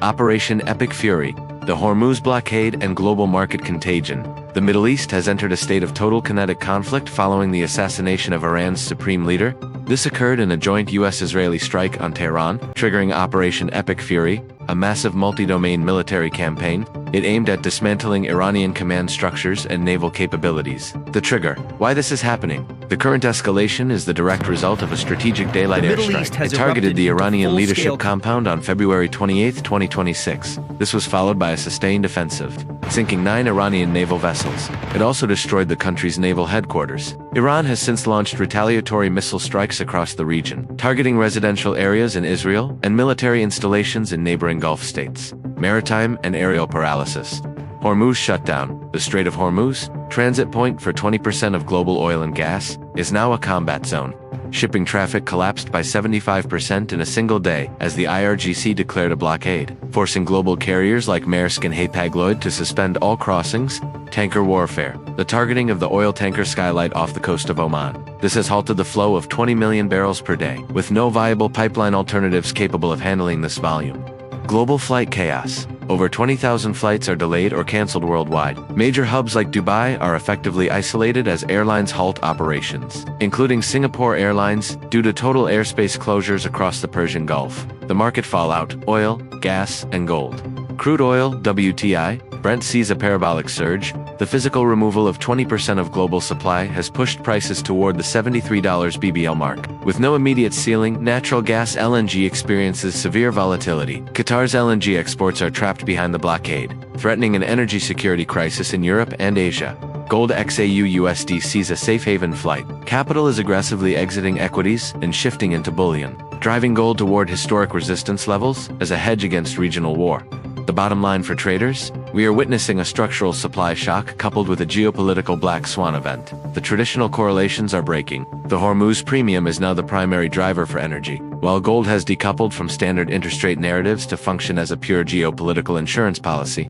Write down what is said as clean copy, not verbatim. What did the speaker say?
Operation Epic Fury, the Hormuz blockade and global market contagion. The Middle East has entered a state of total kinetic conflict following the assassination of Iran's supreme leader. This occurred in a joint US-Israeli strike on Tehran, triggering Operation Epic Fury, a massive multi-domain military campaign. It aimed at dismantling Iranian command structures and naval capabilities. The trigger. Why this is happening? The current escalation is the direct result of a strategic daylight airstrike. It targeted the Iranian leadership compound on February 28, 2026. This was followed by a sustained offensive, sinking 9 Iranian naval vessels. It also destroyed the country's naval headquarters. Iran has since launched retaliatory missile strikes across the region, targeting residential areas in Israel and military installations in neighboring Gulf states. Maritime and aerial paralysis. Hormuz shutdown. The Strait of Hormuz, transit point for 20% of global oil and gas, is now a combat zone. Shipping traffic collapsed by 75% in a single day as the IRGC declared a blockade, forcing global carriers like Maersk and Hapag-Lloyd to suspend all crossings. Tanker warfare. The targeting of the oil tanker Skylight off the coast of Oman. This has halted the flow of 20 million barrels per day, with no viable pipeline alternatives capable of handling this volume. Global flight chaos. Over 20,000 flights are delayed or canceled worldwide. Major hubs like Dubai are effectively isolated as airlines halt operations, including Singapore Airlines, due to total airspace closures across the Persian Gulf. The market fallout: oil, gas, and gold. Crude oil, WTI, Brent sees a parabolic surge. The physical removal of 20% of global supply has pushed prices toward the $73 BBL mark. With no immediate ceiling, natural gas LNG experiences severe volatility. Qatar's LNG exports are trapped behind the blockade, threatening an energy security crisis in Europe and Asia. Gold XAUUSD sees a safe haven flight. Capital is aggressively exiting equities and shifting into bullion, driving gold toward historic resistance levels as a hedge against regional war. The bottom line for traders? We are witnessing a structural supply shock coupled with a geopolitical black swan event. The traditional correlations are breaking. The Hormuz premium is now the primary driver for energy, while gold has decoupled from standard interest rate narratives to function as a pure geopolitical insurance policy.